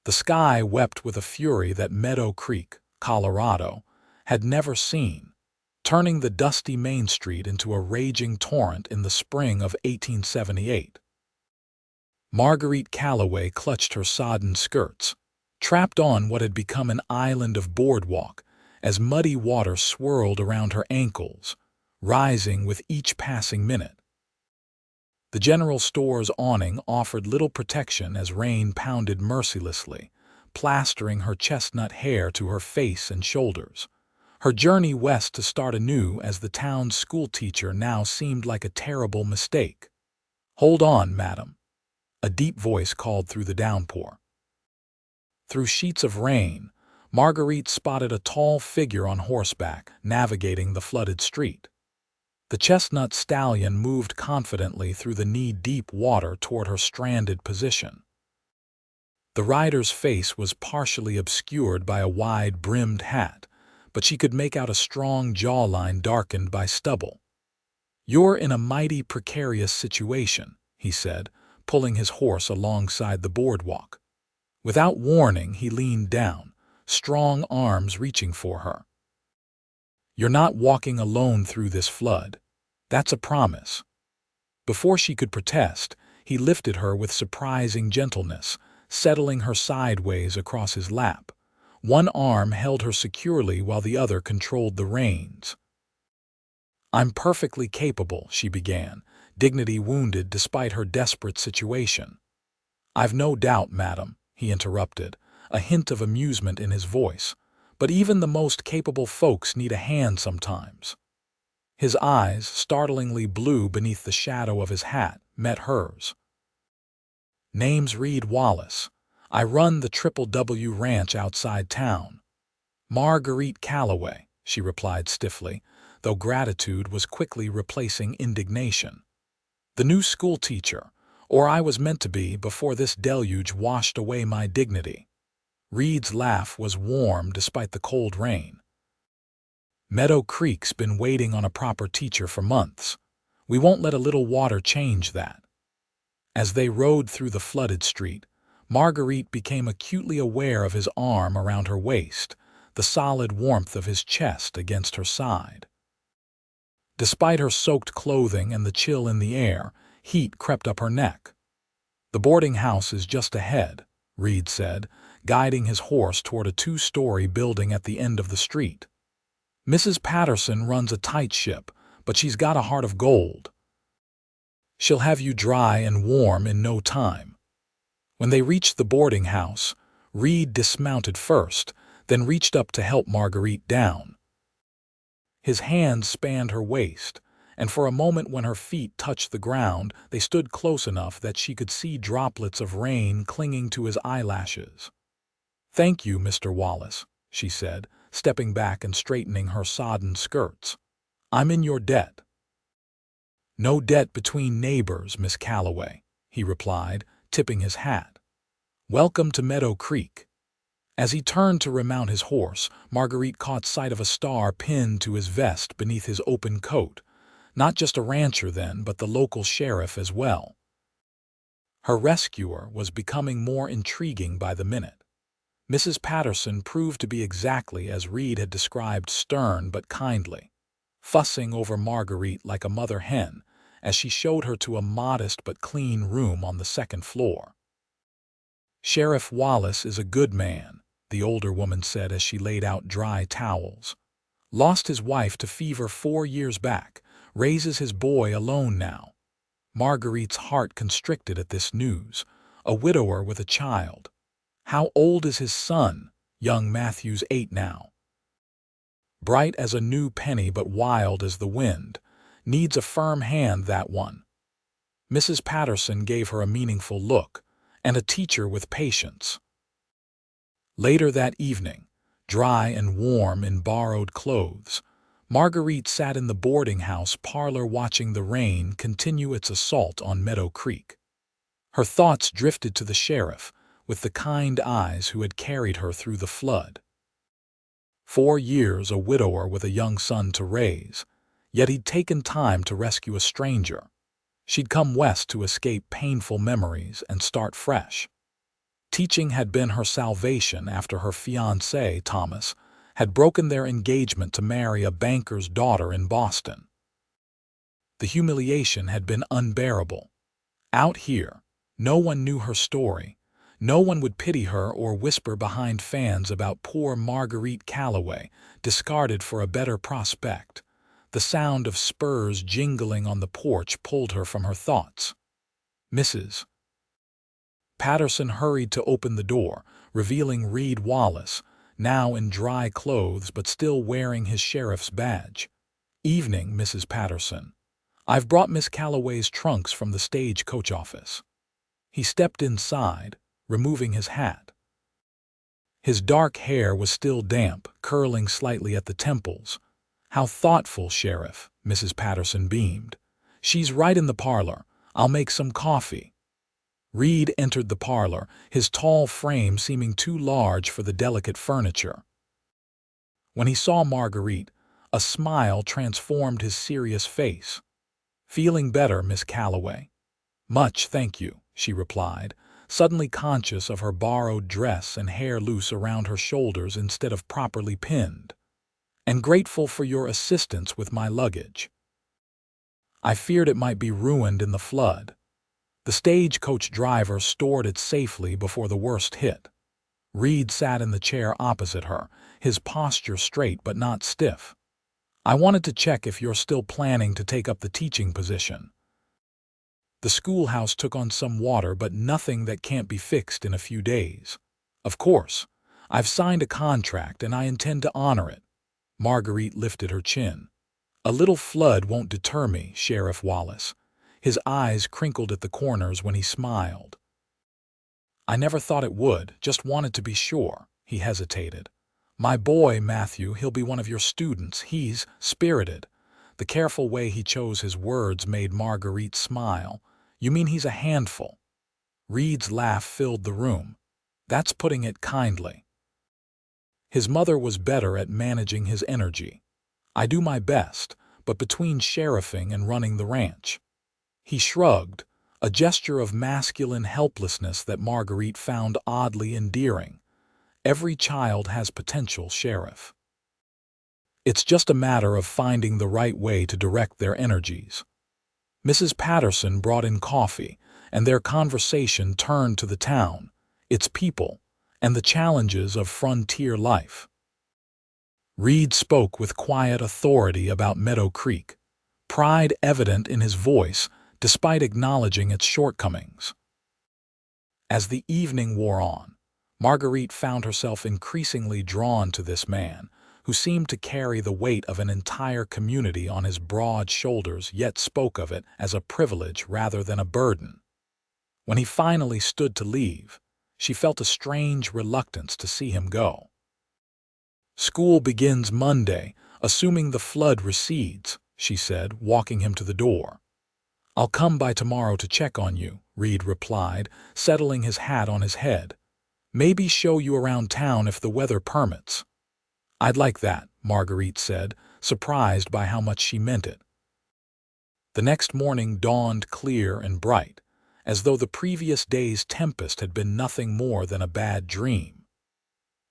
The sky wept with a fury that Meadow Creek, Colorado, had never seen, turning the dusty Main Street into a raging torrent in the spring of 1878. Marguerite Calloway clutched her sodden skirts, trapped on what had become an island of boardwalk, as muddy water swirled around her ankles, rising with each passing minute. The general store's awning offered little protection as rain pounded mercilessly, plastering her chestnut hair to her face and shoulders. Her journey west to start anew as the town's schoolteacher now seemed like a terrible mistake. "Hold on, madam," a deep voice called through the downpour. Through sheets of rain, Marguerite spotted a tall figure on horseback navigating the flooded street. The chestnut stallion moved confidently through the knee-deep water toward her stranded position. The rider's face was partially obscured by a wide-brimmed hat, but she could make out a strong jawline darkened by stubble. "You're in a mighty precarious situation," he said, pulling his horse alongside the boardwalk. Without warning, he leaned down, strong arms reaching for her. "You're not walking alone through this flood. That's a promise." Before she could protest, he lifted her with surprising gentleness, settling her sideways across his lap. One arm held her securely while the other controlled the reins. "I'm perfectly capable," she began, dignity wounded despite her desperate situation. "I've no doubt, madam," he interrupted, a hint of amusement in his voice, "but even the most capable folks need a hand sometimes." His eyes, startlingly blue beneath the shadow of his hat, met hers. "Name's Wallace. I run the W Ranch outside town." "Marguerite Calloway," she replied stiffly, though gratitude was quickly replacing indignation. "The new schoolteacher, or I was meant to be before this deluge washed away my dignity." Reed's laugh was warm despite the cold rain. "Meadow Creek's been waiting on a proper teacher for months. We won't let a little water change that." As they rode through the flooded street, Marguerite became acutely aware of his arm around her waist, the solid warmth of his chest against her side. Despite her soaked clothing and the chill in the air, heat crept up her neck. "The boarding house is just ahead," Reed said, guiding his horse toward a two-story building at the end of the street. "Mrs. Patterson runs a tight ship, but she's got a heart of gold. She'll have you dry and warm in no time." When they reached the boarding house, Reed dismounted first, then reached up to help Marguerite down. His hands spanned her waist, and for a moment when her feet touched the ground, they stood close enough that she could see droplets of rain clinging to his eyelashes. "Thank you, Mr. Wallace," she said, stepping back and straightening her sodden skirts. "I'm in your debt." "No debt between neighbors, Miss Calloway," he replied, tipping his hat. "Welcome to Meadow Creek." As he turned to remount his horse, Marguerite caught sight of a star pinned to his vest beneath his open coat. Not just a rancher then, but the local sheriff as well. Her rescuer was becoming more intriguing by the minute. Mrs. Patterson proved to be exactly as Reed had described, stern but kindly, fussing over Marguerite like a mother hen as she showed her to a modest but clean room on the second floor. "Sheriff Wallace is a good man," the older woman said as she laid out dry towels. "Lost his wife to fever 4 years back, raises his boy alone now." Marguerite's heart constricted at this news, a widower with a child. "How old is his son?" "Young Matthew's 8 now. Bright as a new penny but wild as the wind. Needs a firm hand, that one." Mrs. Patterson gave her a meaningful look, and a teacher with patience. Later that evening, dry and warm in borrowed clothes, Marguerite sat in the boarding house parlor watching the rain continue its assault on Meadow Creek. Her thoughts drifted to the sheriff, with the kind eyes who had carried her through the flood. 4 years a widower with a young son to raise, yet he'd taken time to rescue a stranger. She'd come west to escape painful memories and start fresh. Teaching had been her salvation after her fiancé, Thomas, had broken their engagement to marry a banker's daughter in Boston. The humiliation had been unbearable. Out here, no one knew her story. No one would pity her or whisper behind fans about poor Marguerite Calloway, discarded for a better prospect. The sound of spurs jingling on the porch pulled her from her thoughts. Mrs. Patterson hurried to open the door, revealing Reed Wallace, now in dry clothes but still wearing his sheriff's badge. "Evening, Mrs. Patterson. I've brought Miss Calloway's trunks from the stagecoach office." He stepped inside, removing his hat. His dark hair was still damp, curling slightly at the temples. "How thoughtful, Sheriff," Mrs. Patterson beamed. "She's right in the parlor. I'll make some coffee." Reed entered the parlor, his tall frame seeming too large for the delicate furniture. When he saw Marguerite, a smile transformed his serious face. "Feeling better, Miss Calloway?" "Much, thank you," she replied, suddenly conscious of her borrowed dress and hair loose around her shoulders instead of properly pinned. "And grateful for your assistance with my luggage. I feared it might be ruined in the flood. The stagecoach driver stored it safely before the worst hit." Reed sat in the chair opposite her, his posture straight but not stiff. "I wanted to check if you're still planning to take up the teaching position. The schoolhouse took on some water, but nothing that can't be fixed in a few days. Of course, I've signed a contract and I intend to honor it." Marguerite lifted her chin. "A little flood won't deter me, Sheriff Wallace." His eyes crinkled at the corners when he smiled. "I never thought it would, just wanted to be sure." He hesitated. "My boy, Matthew, he'll be one of your students. He's spirited." The careful way he chose his words made Marguerite smile. "You mean he's a handful?" Reed's laugh filled the room. "That's putting it kindly." His mother was better at managing his energy. "I do my best, but between sheriffing and running the ranch." He shrugged, a gesture of masculine helplessness that Marguerite found oddly endearing. "Every child has potential, Sheriff. It's just a matter of finding the right way to direct their energies." Mrs. Patterson brought in coffee, and their conversation turned to the town, its people, and the challenges of frontier life. Reed spoke with quiet authority about Meadow Creek, pride evident in his voice despite acknowledging its shortcomings. As the evening wore on, Marguerite found herself increasingly drawn to this man, who seemed to carry the weight of an entire community on his broad shoulders, yet spoke of it as a privilege rather than a burden. When he finally stood to leave, she felt a strange reluctance to see him go. "School begins Monday, assuming the flood recedes," she said, walking him to the door. "I'll come by tomorrow to check on you," Reed replied, settling his hat on his head. "Maybe show you around town if the weather permits." "I'd like that," Marguerite said, surprised by how much she meant it. The next morning dawned clear and bright, as though the previous day's tempest had been nothing more than a bad dream.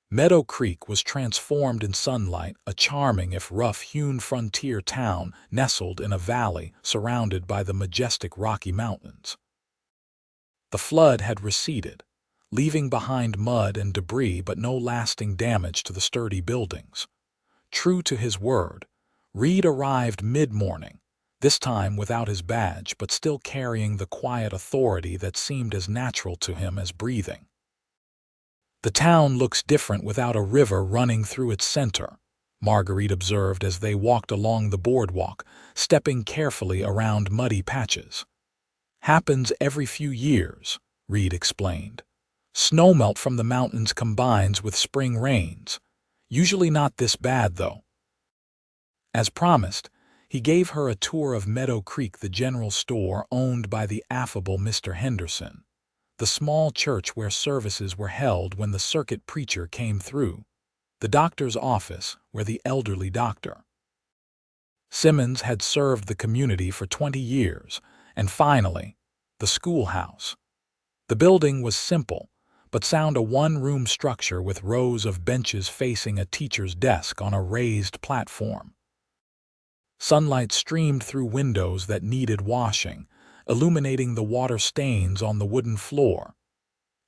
Meadow Creek was transformed in sunlight, a charming if rough-hewn frontier town nestled in a valley surrounded by the majestic Rocky Mountains. The flood had receded, leaving behind mud and debris but no lasting damage to the sturdy buildings. True to his word, Reed arrived mid-morning, this time without his badge but still carrying the quiet authority that seemed as natural to him as breathing. "The town looks different without a river running through its center," Marguerite observed as they walked along the boardwalk, stepping carefully around muddy patches. "Happens every few years," Reed explained. "Snowmelt from the mountains combines with spring rains. Usually not this bad, though." As promised, he gave her a tour of Meadow Creek, the general store owned by the affable Mr. Henderson, the small church where services were held when the circuit preacher came through, the doctor's office where the elderly Dr. Simmons had served the community for 20 years, and finally, the schoolhouse. The building was simple, but found a one-room structure with rows of benches facing a teacher's desk on a raised platform. Sunlight streamed through windows that needed washing, illuminating the water stains on the wooden floor.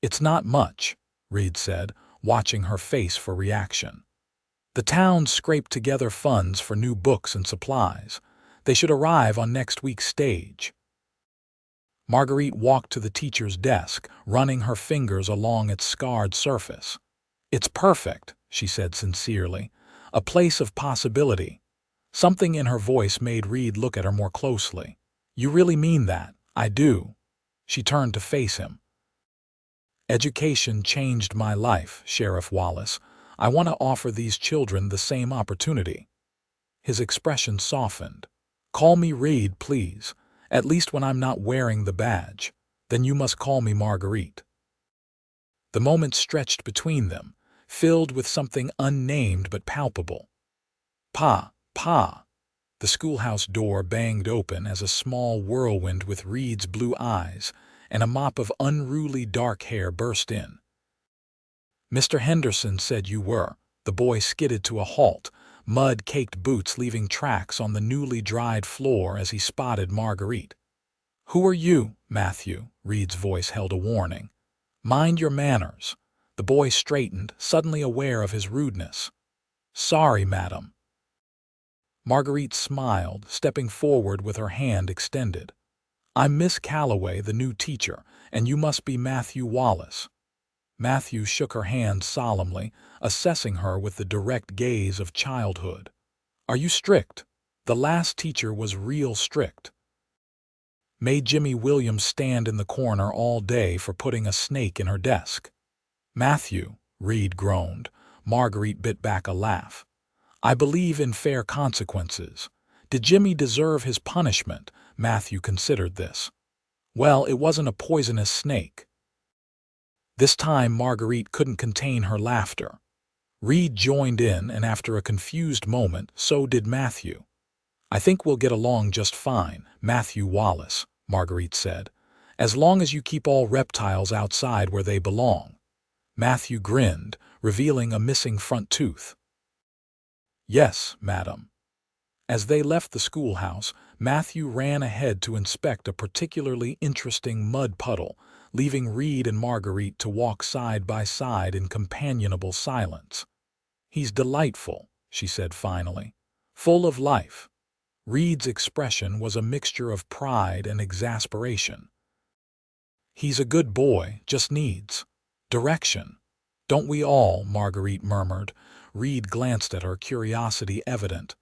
"It's not much," Reed said, watching her face for reaction. "The town scraped together funds for new books and supplies. They should arrive on next week's stage." Marguerite walked to the teacher's desk, running her fingers along its scarred surface. "It's perfect," she said sincerely. "A place of possibility." Something in her voice made Reed look at her more closely. "You really mean that?" "I do." She turned to face him. "Education changed my life, Sheriff Wallace. I want to offer these children the same opportunity." His expression softened. "Call me Reed, please. At least when I'm not wearing the badge. Then you must call me Marguerite." The moment stretched between them, filled with something unnamed but palpable. "Pa, Pa!" The schoolhouse door banged open as a small whirlwind with Reed's blue eyes and a mop of unruly dark hair burst in. "Mr. Henderson said you were." The boy skidded to a halt, mud-caked boots leaving tracks on the newly dried floor as he spotted Marguerite. "Who are you, Matthew?" Reed's voice held a warning. "Mind your manners." The boy straightened, suddenly aware of his rudeness. "Sorry, madam." Marguerite smiled, stepping forward with her hand extended. "I'm Miss Calloway, the new teacher, and you must be Matthew Wallace." Matthew shook her hand solemnly, assessing her with the direct gaze of childhood. "Are you strict?" "The last teacher was real strict. Made Jimmy Williams stand in the corner all day for putting a snake in her desk." "Matthew," Reed groaned. Marguerite bit back a laugh. "I believe in fair consequences. Did Jimmy deserve his punishment?" Matthew considered this. "Well, it wasn't a poisonous snake." This time Marguerite couldn't contain her laughter. Reed joined in, and after a confused moment, so did Matthew. "I think we'll get along just fine, Matthew Wallace," Marguerite said, "as long as you keep all reptiles outside where they belong." Matthew grinned, revealing a missing front tooth. "Yes, madam." As they left the schoolhouse, Matthew ran ahead to inspect a particularly interesting mud puddle, leaving Reed and Marguerite to walk side by side in companionable silence. "He's delightful," she said finally. "Full of life." Reed's expression was a mixture of pride and exasperation. "He's a good boy, just needs direction." "Don't we all?" Marguerite murmured. Reed glanced at her, curiosity evident.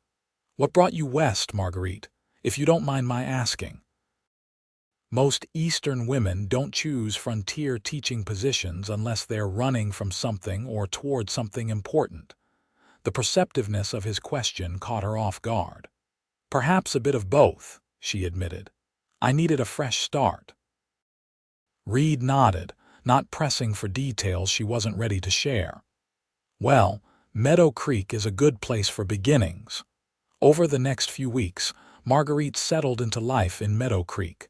"What brought you west, Marguerite, if you don't mind my asking?" "Most Eastern women don't choose frontier teaching positions unless they're running from something or toward something important." The perceptiveness of his question caught her off guard. "Perhaps a bit of both," she admitted. "I needed a fresh start." Reed nodded, not pressing for details she wasn't ready to share. "Well, Meadow Creek is a good place for beginnings." Over the next few weeks, Marguerite settled into life in Meadow Creek.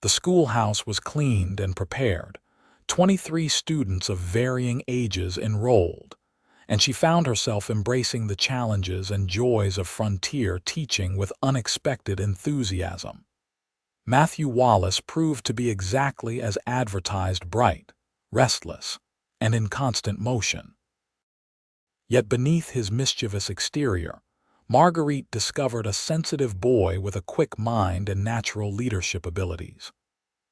The schoolhouse was cleaned and prepared. 23 students of varying ages enrolled, and she found herself embracing the challenges and joys of frontier teaching with unexpected enthusiasm. Matthew Wallace proved to be exactly as advertised: bright, restless, and in constant motion. Yet beneath his mischievous exterior, Marguerite discovered a sensitive boy with a quick mind and natural leadership abilities.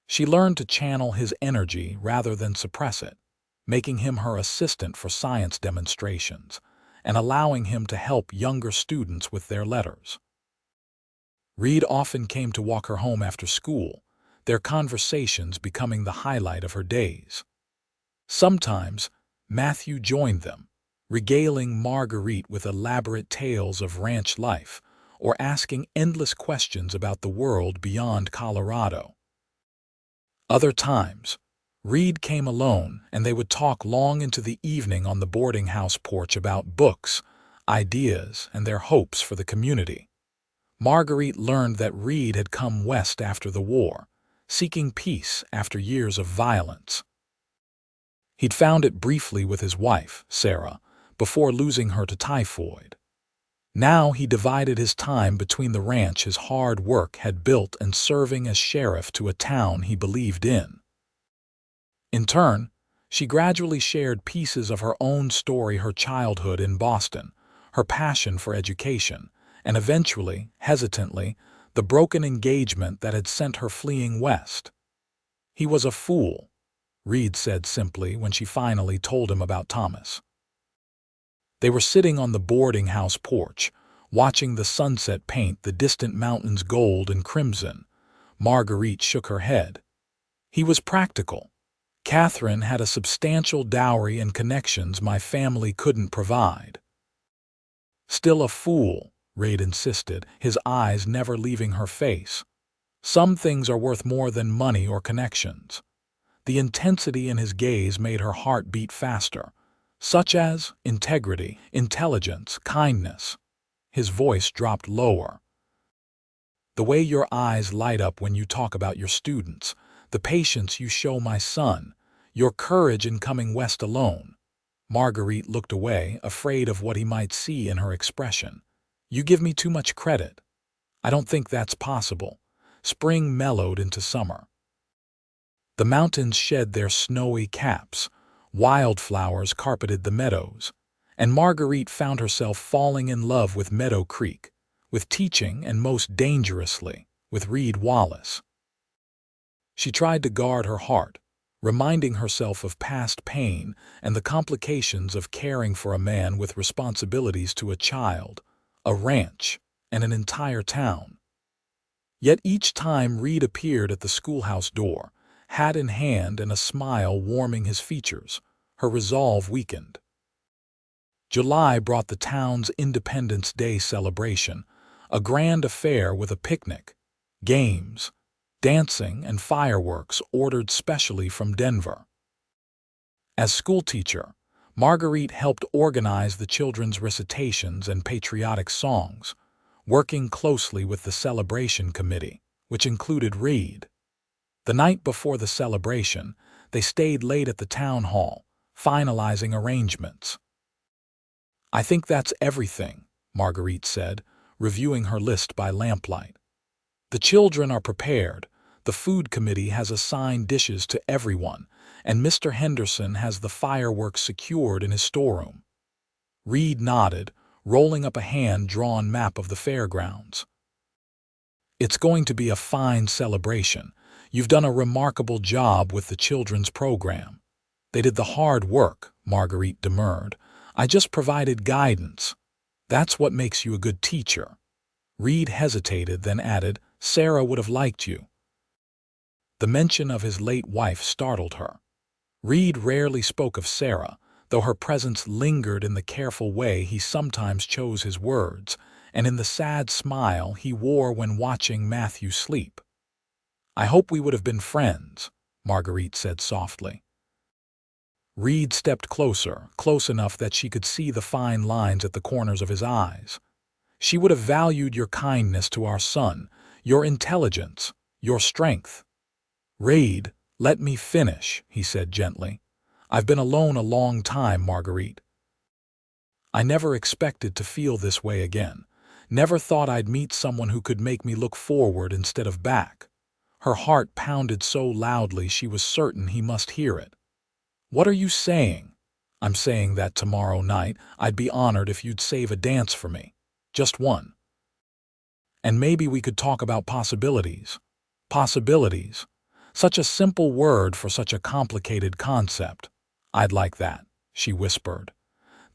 She learned to channel his energy rather than suppress it, making him her assistant for science demonstrations and allowing him to help younger students with their letters. Reed often came to walk her home after school, their conversations becoming the highlight of her days. Sometimes, Matthew joined them, regaling Marguerite with elaborate tales of ranch life or asking endless questions about the world beyond Colorado. Other times, Reed came alone, and they would talk long into the evening on the boarding house porch about books, ideas, and their hopes for the community. Marguerite learned that Reed had come west after the war, seeking peace after years of violence. He'd found it briefly with his wife, Sarah, before losing her to typhoid. Now he divided his time between the ranch his hard work had built and serving as sheriff to a town he believed in. In turn, she gradually shared pieces of her own story, her childhood in Boston, her passion for education, and eventually, hesitantly, the broken engagement that had sent her fleeing west. "He was a fool," Reed said simply when she finally told him about Thomas. They were sitting on the boarding house porch, watching the sunset paint the distant mountains gold and crimson. Marguerite shook her head. "He was practical. Catherine had a substantial dowry and connections my family couldn't provide." "Still a fool," Reed insisted, his eyes never leaving her face. "Some things are worth more than money or connections." The intensity in his gaze made her heart beat faster. "Such as integrity, intelligence, kindness." His voice dropped lower. "The way your eyes light up when you talk about your students, the patience you show my son, your courage in coming west alone." Marguerite looked away, afraid of what he might see in her expression. "You give me too much credit." "I don't think that's possible." Spring mellowed into summer. The mountains shed their snowy caps, wildflowers carpeted the meadows, and Marguerite found herself falling in love with Meadow Creek, with teaching, and most dangerously, with Reed Wallace. She tried to guard her heart, reminding herself of past pain and the complications of caring for a man with responsibilities to a child, a ranch, and an entire town. Yet each time Reed appeared at the schoolhouse door, hat in hand and a smile warming his features, her resolve weakened. July brought the town's Independence Day celebration, a grand affair with a picnic, games, dancing, and fireworks ordered specially from Denver. As schoolteacher, Marguerite helped organize the children's recitations and patriotic songs, working closely with the celebration committee, which included Reed. The night before the celebration, they stayed late at the town hall, finalizing arrangements. "I think that's everything," Marguerite said, reviewing her list by lamplight. "The children are prepared, the food committee has assigned dishes to everyone, and Mr. Henderson has the fireworks secured in his storeroom." Reed nodded, rolling up a hand-drawn map of the fairgrounds. "It's going to be a fine celebration. You've done a remarkable job with the children's program." "They did the hard work," Marguerite demurred. "I just provided guidance." "That's what makes you a good teacher." Reed hesitated, then added, "Sarah would have liked you." The mention of his late wife startled her. Reed rarely spoke of Sarah, though her presence lingered in the careful way he sometimes chose his words, and in the sad smile he wore when watching Matthew sleep. "I hope we would have been friends," Marguerite said softly. Reed stepped closer, close enough that she could see the fine lines at the corners of his eyes. "She would have valued your kindness to our son, your intelligence, your strength." "Reed, let me finish," he said gently. "I've been alone a long time, Marguerite. I never expected to feel this way again. Never thought I'd meet someone who could make me look forward instead of back." Her heart pounded so loudly she was certain he must hear it. "What are you saying?" "I'm saying that tomorrow night I'd be honored if you'd save a dance for me. Just one. And maybe we could talk about possibilities." Possibilities. Such a simple word for such a complicated concept. "I'd like that," she whispered.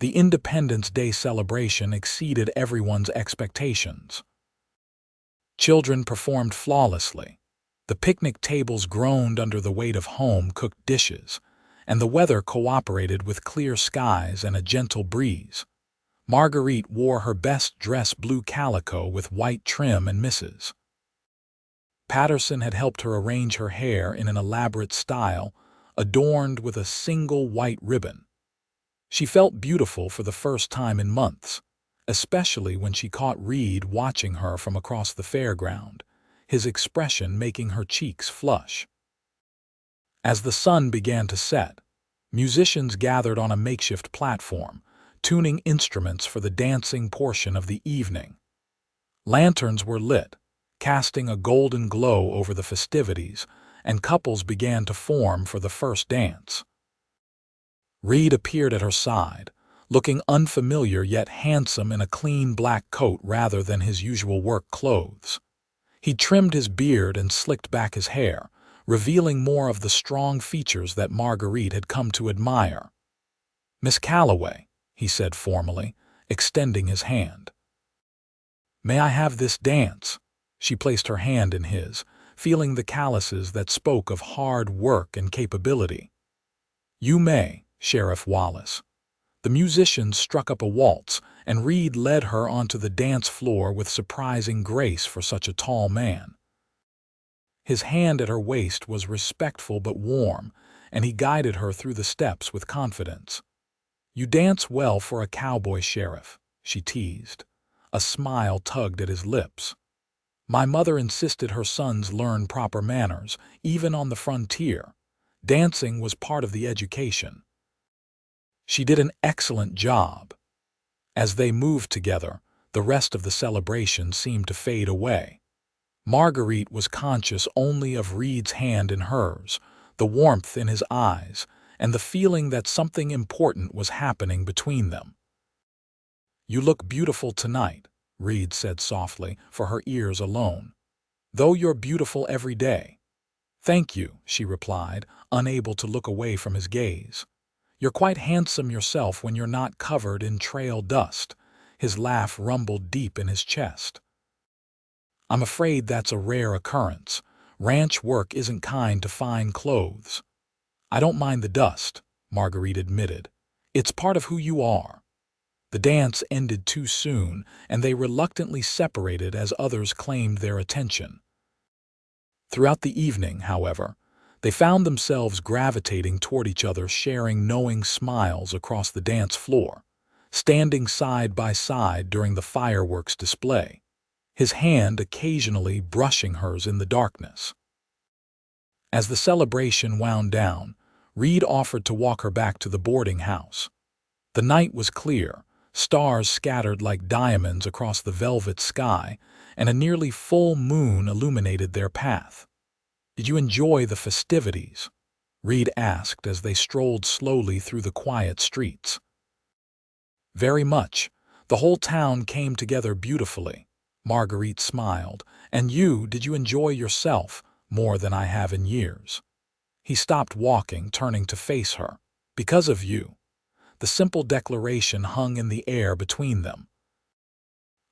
The Independence Day celebration exceeded everyone's expectations. Children performed flawlessly. The picnic tables groaned under the weight of home-cooked dishes, and the weather cooperated with clear skies and a gentle breeze. Marguerite wore her best dress, blue calico with white trim, and Mrs. Patterson had helped her arrange her hair in an elaborate style, adorned with a single white ribbon. She felt beautiful for the first time in months, especially when she caught Reed watching her from across the fairground, his expression making her cheeks flush. As the sun began to set, Musicians gathered on a makeshift platform, tuning instruments for the dancing portion of the evening. Lanterns were lit, casting a golden glow over the festivities, and couples began to form for the first dance. Reed appeared at her side, looking unfamiliar yet handsome in a clean black coat rather than his usual work clothes. He trimmed his beard and slicked back his hair, revealing more of the strong features that Marguerite had come to admire. "Miss Calloway," he said formally, extending his hand. "May I have this dance?" She placed her hand in his, feeling the calluses that spoke of hard work and capability. "You may, Sheriff Wallace." The musicians struck up a waltz, and Reed led her onto the dance floor with surprising grace for such a tall man. His hand at her waist was respectful but warm, and he guided her through the steps with confidence. "You dance well for a cowboy, Sheriff," she teased. A smile tugged at his lips. "My mother insisted her sons learn proper manners, even on the frontier. Dancing was part of the education." She did an excellent job. As they moved together, the rest of the celebration seemed to fade away. Marguerite was conscious only of Reed's hand in hers, the warmth in his eyes, and the feeling that something important was happening between them. "You look beautiful tonight," Reed said softly, for her ears alone. "Though you're beautiful every day." "Thank you," she replied, unable to look away from his gaze. "You're quite handsome yourself when you're not covered in trail dust." His laugh rumbled deep in his chest. "I'm afraid that's a rare occurrence. Ranch work isn't kind to fine clothes." "I don't mind the dust," Marguerite admitted. "It's part of who you are." The dance ended too soon, and they reluctantly separated as others claimed their attention. Throughout the evening, however, they found themselves gravitating toward each other, sharing knowing smiles across the dance floor, standing side by side during the fireworks display, his hand occasionally brushing hers in the darkness. As the celebration wound down, Reed offered to walk her back to the boarding house. The night was clear, stars scattered like diamonds across the velvet sky, and a nearly full moon illuminated their path. "Did you enjoy the festivities?" Reed asked as they strolled slowly through the quiet streets. "Very much. The whole town came together beautifully," Marguerite smiled. "And you, did you enjoy yourself more than I have in years?" He stopped walking, turning to face her. "Because of you." The simple declaration hung in the air between them.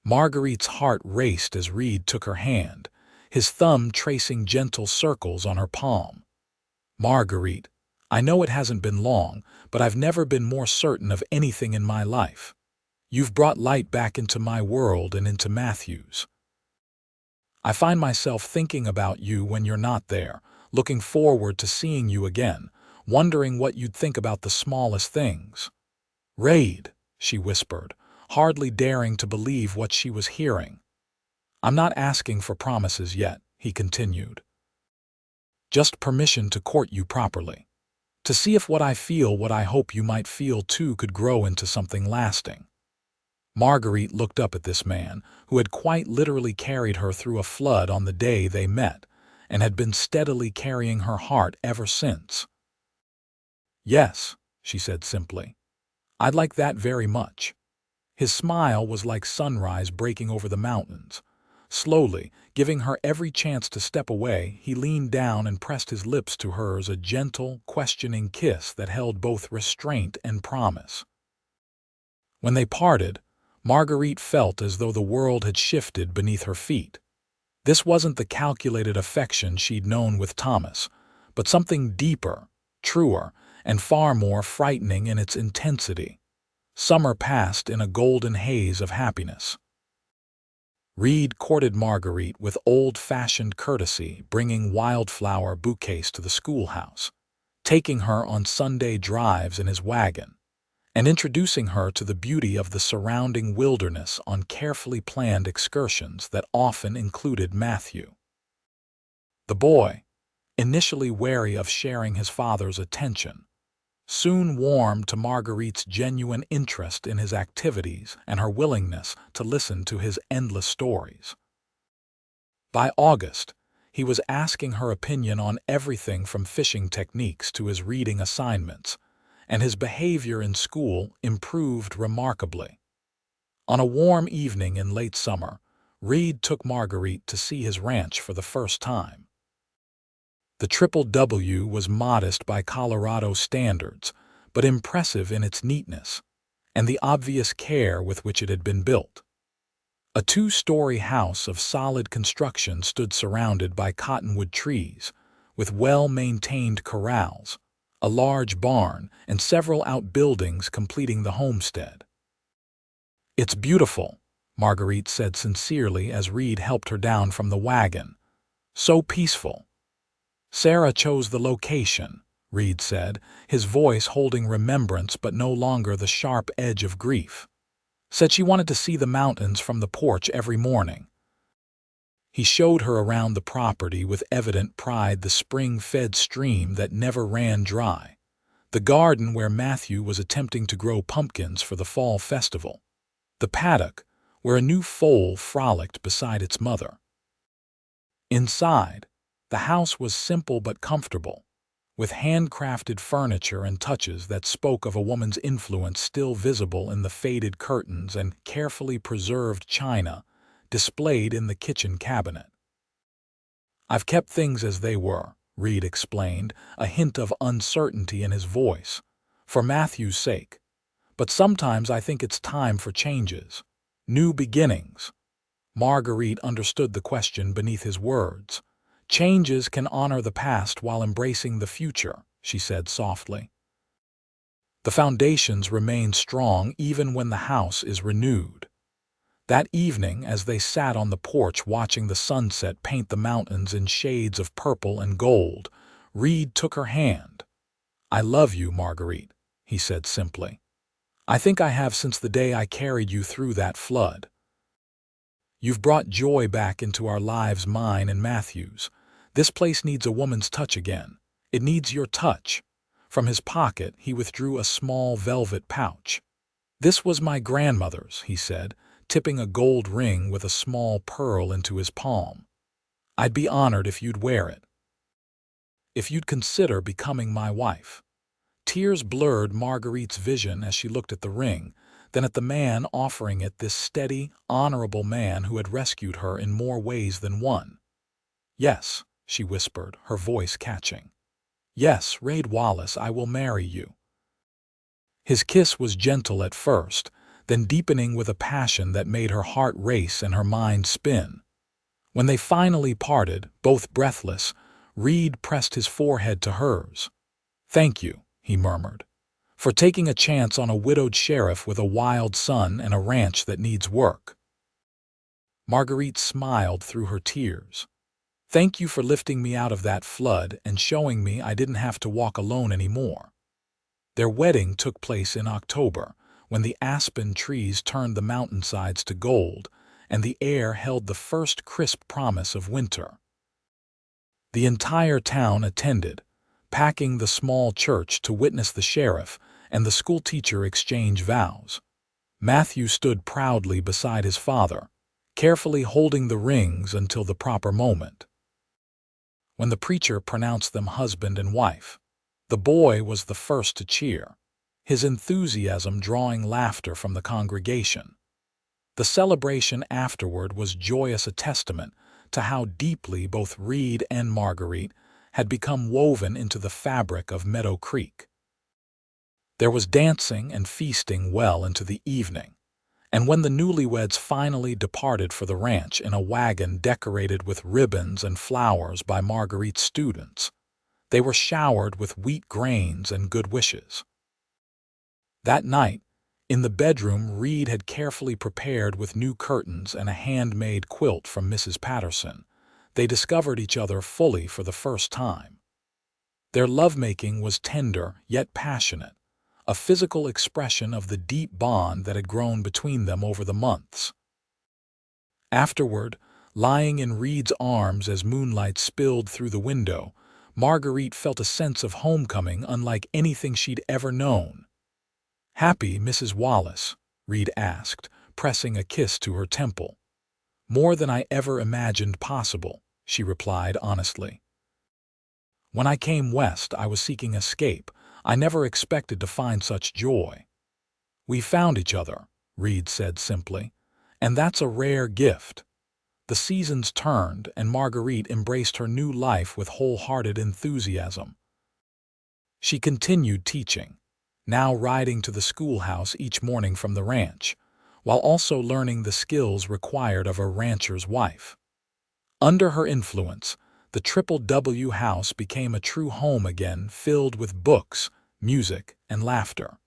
Marguerite's heart raced as Reed took her hand, his thumb tracing gentle circles on her palm. "Marguerite, I know it hasn't been long, but I've never been more certain of anything in my life. You've brought light back into my world and into Matthew's. I find myself thinking about you when you're not there, looking forward to seeing you again, wondering what you'd think about the smallest things." "Reed," she whispered, hardly daring to believe what she was hearing. "I'm not asking for promises yet," he continued. "Just permission to court you properly. To see if what I feel, what I hope you might feel too, could grow into something lasting." Marguerite looked up at this man, who had quite literally carried her through a flood on the day they met, and had been steadily carrying her heart ever since. "Yes," she said simply. "I'd like that very much." His smile was like sunrise breaking over the mountains. Slowly, giving her every chance to step away, he leaned down and pressed his lips to hers, a gentle, questioning kiss that held both restraint and promise. When they parted, Marguerite felt as though the world had shifted beneath her feet. This wasn't the calculated affection she'd known with Thomas, but something deeper, truer, and far more frightening in its intensity. Summer passed in a golden haze of happiness. Reed courted Marguerite with old-fashioned courtesy, bringing wildflower bouquets to the schoolhouse, taking her on Sunday drives in his wagon, and introducing her to the beauty of the surrounding wilderness on carefully planned excursions that often included Matthew. The boy, initially wary of sharing his father's attention, soon warmed to Marguerite's genuine interest in his activities and her willingness to listen to his endless stories. By August, he was asking her opinion on everything from fishing techniques to his reading assignments, and his behavior in school improved remarkably. On a warm evening in late summer, Reed took Marguerite to see his ranch for the first time. The Triple W was modest by Colorado standards, but impressive in its neatness and the obvious care with which it had been built. A two-story house of solid construction stood surrounded by cottonwood trees, with well-maintained corrals, a large barn, and several outbuildings completing the homestead. "It's beautiful," Marguerite said sincerely as Reed helped her down from the wagon. "So peaceful." "Sarah chose the location," Reed said, his voice holding remembrance but no longer the sharp edge of grief. "Said she wanted to see the mountains from the porch every morning." He showed her around the property with evident pride, the spring-fed stream that never ran dry, the garden where Matthew was attempting to grow pumpkins for the fall festival, the paddock where a new foal frolicked beside its mother. Inside, the house was simple but comfortable, with handcrafted furniture and touches that spoke of a woman's influence still visible in the faded curtains and carefully preserved china displayed in the kitchen cabinet. "I've kept things as they were," Reed explained, a hint of uncertainty in his voice, "for Matthew's sake. But sometimes I think it's time for changes, new beginnings." Marguerite understood the question beneath his words. "Changes can honor the past while embracing the future," she said softly. "The foundations remain strong even when the house is renewed." That evening, as they sat on the porch watching the sunset paint the mountains in shades of purple and gold, Reed took her hand. "I love you, Marguerite," he said simply. "I think I have since the day I carried you through that flood. You've brought joy back into our lives, mine and Matthew's. This place needs a woman's touch again. It needs your touch." From his pocket, he withdrew a small velvet pouch. "This was my grandmother's," he said, tipping a gold ring with a small pearl into his palm. "I'd be honored if you'd wear it. If you'd consider becoming my wife." Tears blurred Marguerite's vision as she looked at the ring, then at the man offering it, this steady, honorable man who had rescued her in more ways than one. "Yes," she whispered, her voice catching. "Yes, Reed Wallace, I will marry you." His kiss was gentle at first, then deepening with a passion that made her heart race and her mind spin. When they finally parted, both breathless, Reed pressed his forehead to hers. "Thank you," he murmured, "for taking a chance on a widowed sheriff with a wild son and a ranch that needs work." Marguerite smiled through her tears. "Thank you for lifting me out of that flood and showing me I didn't have to walk alone anymore." Their wedding took place in October, when the aspen trees turned the mountainsides to gold and the air held the first crisp promise of winter. The entire town attended, packing the small church to witness the sheriff and the schoolteacher exchange vows. Matthew stood proudly beside his father, carefully holding the rings until the proper moment. When the preacher pronounced them husband and wife, the boy was the first to cheer, his enthusiasm drawing laughter from the congregation. The celebration afterward was joyous, a testament to how deeply both Reed and Marguerite had become woven into the fabric of Meadow Creek. There was dancing and feasting well into the evening, and when the newlyweds finally departed for the ranch in a wagon decorated with ribbons and flowers by Marguerite's students, they were showered with wheat grains and good wishes. That night, in the bedroom Reed had carefully prepared with new curtains and a handmade quilt from Mrs. Patterson, they discovered each other fully for the first time. Their lovemaking was tender yet passionate, a physical expression of the deep bond that had grown between them over the months. Afterward, lying in Reed's arms as moonlight spilled through the window, Marguerite felt a sense of homecoming unlike anything she'd ever known. "Happy, Mrs. Wallace?" Reed asked, pressing a kiss to her temple. "More than I ever imagined possible," she replied honestly. "When I came west, I was seeking escape. I never expected to find such joy." "We found each other," Reed said simply, "and that's a rare gift." The seasons turned, and Marguerite embraced her new life with wholehearted enthusiasm. She continued teaching, now riding to the schoolhouse each morning from the ranch, while also learning the skills required of a rancher's wife. Under her influence, the Triple W house became a true home again, filled with books, music, and laughter.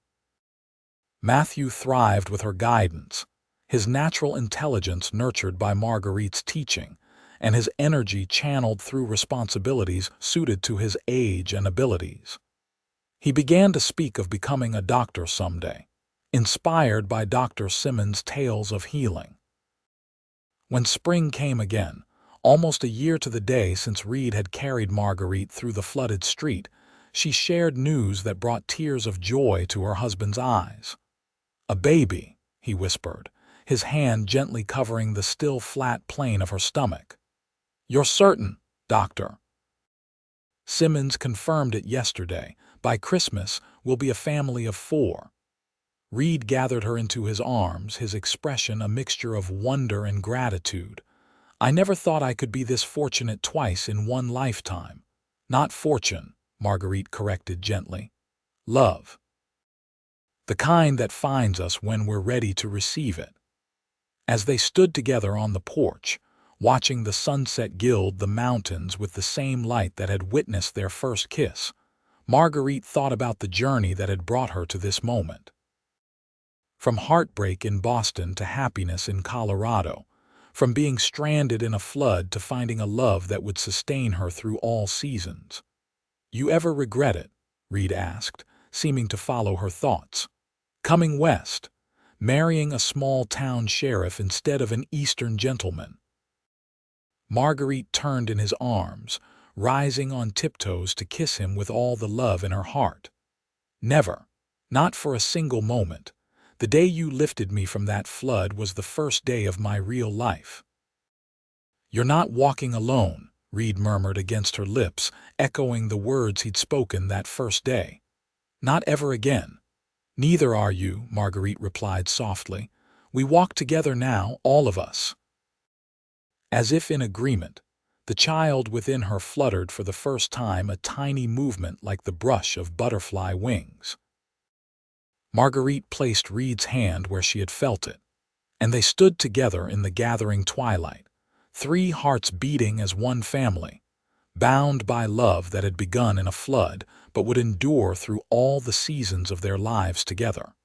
Matthew thrived with her guidance, his natural intelligence nurtured by Marguerite's teaching, and his energy channeled through responsibilities suited to his age and abilities. He began to speak of becoming a doctor someday, inspired by Dr. Simmons' tales of healing. When spring came again, almost a year to the day since Reed had carried Marguerite through the flooded street, she shared news that brought tears of joy to her husband's eyes. "A baby," he whispered, his hand gently covering the still flat plane of her stomach. "You're certain, Doctor?" "Simmons confirmed it yesterday. By Christmas, we'll be a family of 4. Reed gathered her into his arms, his expression a mixture of wonder and gratitude. "I never thought I could be this fortunate twice in one lifetime." "Not fortune," Marguerite corrected gently. "Love. The kind that finds us when we're ready to receive it." As they stood together on the porch, watching the sunset gild the mountains with the same light that had witnessed their first kiss, Marguerite thought about the journey that had brought her to this moment. From heartbreak in Boston to happiness in Colorado, from being stranded in a flood to finding a love that would sustain her through all seasons. "You ever regret it?" Reed asked, seeming to follow her thoughts. "Coming west, marrying a small-town sheriff instead of an Eastern gentleman?" Marguerite turned in his arms, rising on tiptoes to kiss him with all the love in her heart. "Never. Not for a single moment. The day you lifted me from that flood was the first day of my real life." "You're not walking alone," Reed murmured against her lips, echoing the words he'd spoken that first day. "Not ever again." "Neither are you," Marguerite replied softly. "We walk together now, all of us." As if in agreement, the child within her fluttered for the first time, a tiny movement like the brush of butterfly wings. Marguerite placed Reed's hand where she had felt it, and they stood together in the gathering twilight, 3 hearts beating as one family, bound by love that had begun in a flood but would endure through all the seasons of their lives together.